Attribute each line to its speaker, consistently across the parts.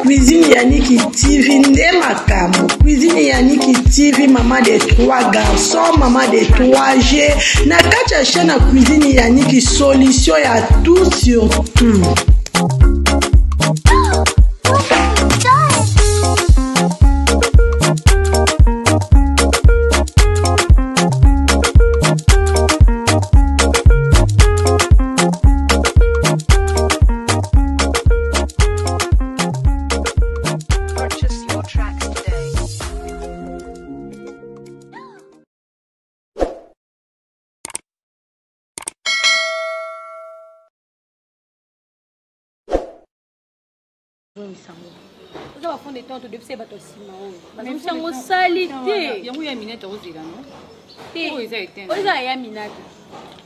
Speaker 1: Cuisine Yannick TV, Ndemakamo. Cuisine Yannick TV, maman de 3 garçons, maman de 3G. Nakacha chaîne à Cuisine Yannick, solution à tout sur tout.
Speaker 2: Vous avez fond de temps de faire bateau ciment. Même si on salité. Il y a une minute aux îles, non? Vous avez une minute.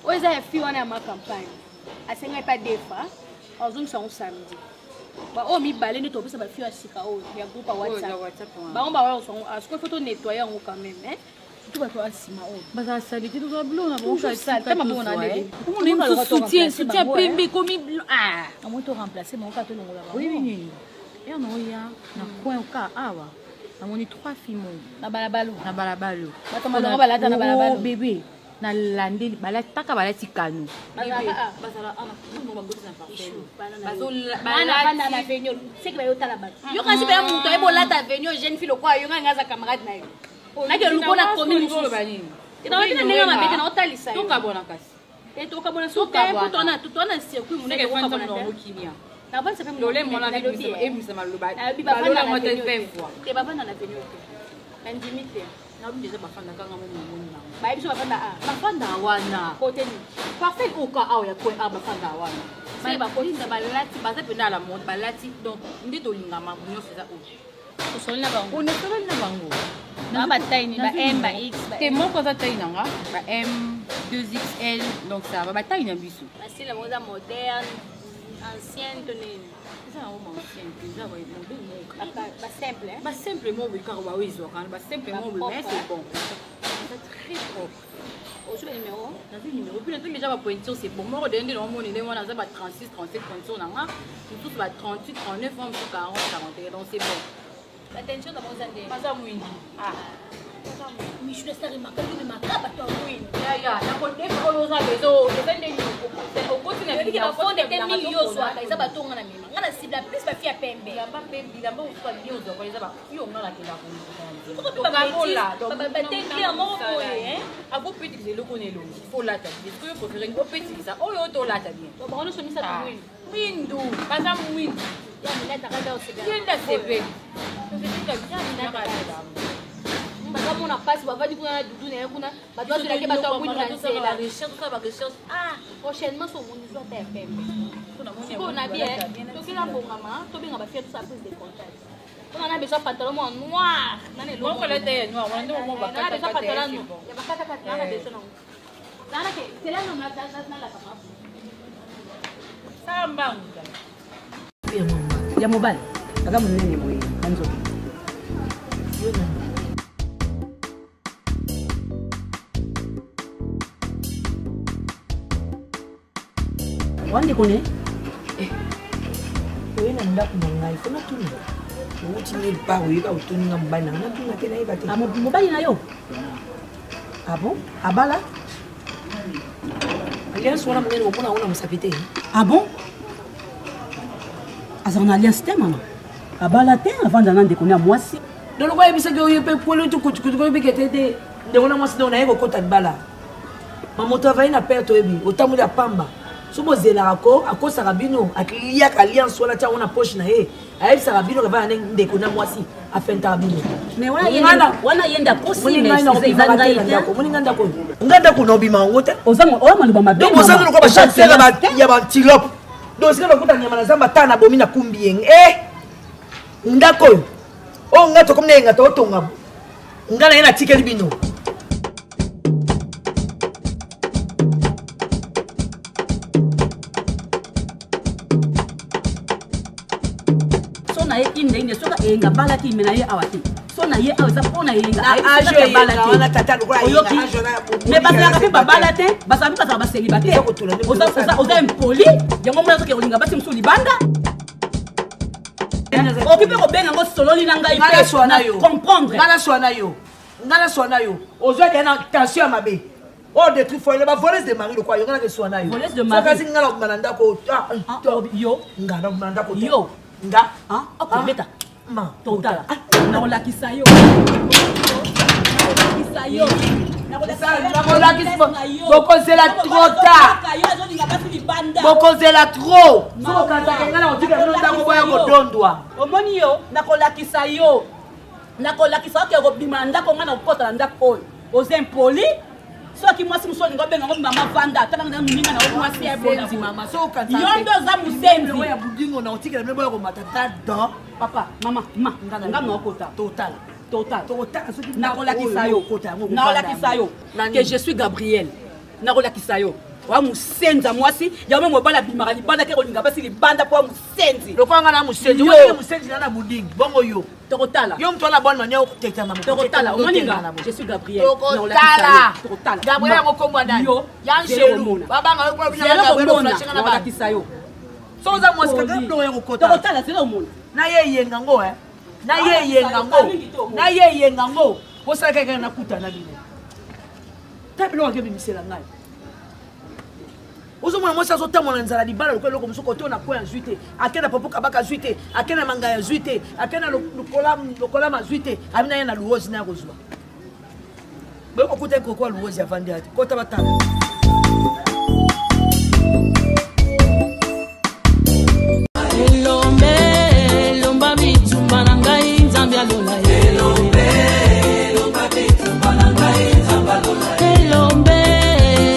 Speaker 2: Vous avez fait ma campagne. À ce n'est pas des fois. En zone sont samedi. Bah on mi balai ne tombe ça va faire sikao. Il y a groupe WhatsApp. Bah on va à ce qu'il faut nettoyer quand même, hein. Tout va toi ciment. Bah ça salité tout ça bleu, on a bon ça sale. Tellement bon on a des. On est le soutien pembe comme ah. On va te remplacer mon carton on va. Oui. Et on a na coin au cas awa. On a 3 filles na balabalo. Batama balata na balabalo bébé. Na lande balata ka balati kanu. Basala ana mo ba gosi na parcelle. Basala na avenue. C'est que ba yo tala ba. Yo kasi ba muto e bolata avenue jeune fille quoi yo ngaza camarade na yo. Na ke luko na commune so ba nini. Ina wana nenga mabete na otalisa. To ka bona kasi. Et to ka bona so ka tona circuit mu ne ke ka bona no kimia. Avant ça fait le mon avec et vous ça m'a le bail. La moi t'es fait voir. T'es pas dans la venue. Intimité. Na bi déjà ba fanda ka ngamo mo. Ba biso ba fanda a. Ba fanda wana. Côté ni. Parfait au cas a ya ko a ba fanda wana. Ba ba ko linda ba lati ba za pena la mode ba lati donc ndi to linga ma bunyo feza o. O solina bango. On est solina bango. Na ba taille ni ba M ba X ba. T'es mon ko za taille nanga ba M 2XL donc ça va ba taille na biso. C'est la mode moderne. Ancienne tenue. Ça on ancienne déjà ouais mon simple hein. Ba simplement oui car ba oui zo kan ba simplement oui mais c'est bon. C'est très propre. Au sur le numéro, dans le numéro puis le déjà ba pointure c'est bon. Moi redonner dans mon numéro on a ça ba 36 37 pointure nanga. Tout ba 38 39 40 41 donc c'est bon. Attention dans mon zande. Pas ça mouini. Ah. Mais je laisse ça remarquer de ma capa toi oui. Ya na côté pour nous abezo, c'est des au côté na bien fond de 10 millions soit ça ba tonga na mimi. Ngana cible plus ba fia pembe. Ya ba pembe ya ba uswa lions donc ça ba yo ngala ke la ko. Ko ba kola. Ba ten clairement hein. A go petit que le connaît lo. Faut la table. Est-ce que vous préférez go petit ça? Oh yo to la table. To ba ono so mi ça oui. Windu, pas ça windu. Ya mi la ta ka da o se. Yenda sepe. To se tika ya mi la ta ka. Comme on a passé, on va dire qu'on a doudou, on a doit se laquer, on a la recherche, ah, prochainement, on va faire FM. On a bien, donc il a bon maman, on va faire tout ça plus de contact. On a besoin de pantalon noir. On va le noir, on a besoin de pantalon noir. Il y a pas de on a besoin. C'est là on a la caméra. Ça va. Il y a mobile. Aga munene moyi, kanzo. Wande kone eh oye na ndako ngai fona tuni uti ni pa oye ka utuni nga mbana na tuna tena ibate mobali na yo abo abala alliance wana mwenye ngomona ona musapite ah bon azana alliance te mama abala te avant d'ana ndekona mwasi donc quoi ebisa que oye pe polo to kutu ko bikete de ndekona mwasi na yego kota bala mamoto avai na perte ebi otamuli apamba. Si vous avez un accord, à cause de Rabino, il y a une alliance sur la table, on a poche na e. Aïe, c'est Rabino qui va aller déconner moi si à fin de Rabino. Mais on a yenda possible. On a d'accord no bima wote. Ozamo o maluba mabe. Donc ozamo ko ba chaque fois ba ya ba tilop. Donc c'est ko tanya mana zamba tana bomi na kumbieng. Eh. Ndako. O ngato komne ngato tonga. Ngana yena tikeli bino. Une de soka e ngabala ti menaye awati
Speaker 3: sona ye awa eza mpona yenga mais basalaka mpe babala te basalaka mpe bazala baselibate oza impoli yango mona soki olinga basi mosu libanda oki mpe kobenga yango sololi na ngai comprendre
Speaker 4: ngana swana yo ozwa dia na tension ya mabe o détruit foyer ba voleuse de mari quoi yo ngana ke swana yo
Speaker 3: voleuse de mari
Speaker 4: kasi ngana kumananda ko
Speaker 3: yo
Speaker 4: ngana kumananda ko
Speaker 3: yo
Speaker 4: nga
Speaker 3: okobeta
Speaker 4: ma
Speaker 3: totala nakolakisa yo
Speaker 4: bokozela trop tard bokozela trop ntango boya kodondwa
Speaker 3: omoni yo nakolakisa yo nakolakisa oke kobima ndako nga na kokota na ndako oyo oza impoli soki mwasi mosu olinga obenga ngo mama vanda atanga na mininga na mwasi ya bonzi mama yo ndo oza mosenzi
Speaker 4: ya budingo na otikela mbe boya komata ta dan
Speaker 3: papa mama nga na okota
Speaker 4: total
Speaker 3: nakolakisa yo que je suis Gabriel nakolakisa yo wa musenza mwasi yawe mobala bimaka libanda ke kolinga basi libanda po musenzi
Speaker 4: lokwanga na musenzi wewe musenzi na budingi bongo yo
Speaker 3: tokotala
Speaker 4: yo mtu ana bonne manière okuteka mama
Speaker 3: tokotala omoninga je suis Gabriel
Speaker 4: tokotala Gabriel mokombo ndani yanshelu babanga yo kwa bina Gabriel flashinga na
Speaker 3: nakolakisa yo
Speaker 4: soza mwasi kaka ndo yo kokota
Speaker 3: tokotala zelo mona
Speaker 4: na ye yenga ngo na ye yenga ngo bosala kaka na kuta na bino tabilo wake bimisela ngai ozomona mwasi azotambola na nzala libala lokola eloko mosuku kote na kwe ya zwi te ake na popo kabaka zwi te ake na manga ya zwi te ake na lokola mazwi te abi na ye na luozi na ya kozwa boyokokuta ekoko ya luozi avandi ate kota batala
Speaker 5: elomba bitumba na ngai nzambe alola elomba bitumba na ngai nzambe alola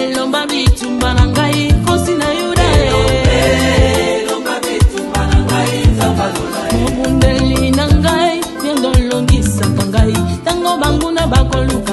Speaker 5: elomba bitumba na ngai kosi na yuda elomba bitumba na ngai nzambe alola mobundeli na ngai yendo longisaka ngai tango banguna bakolu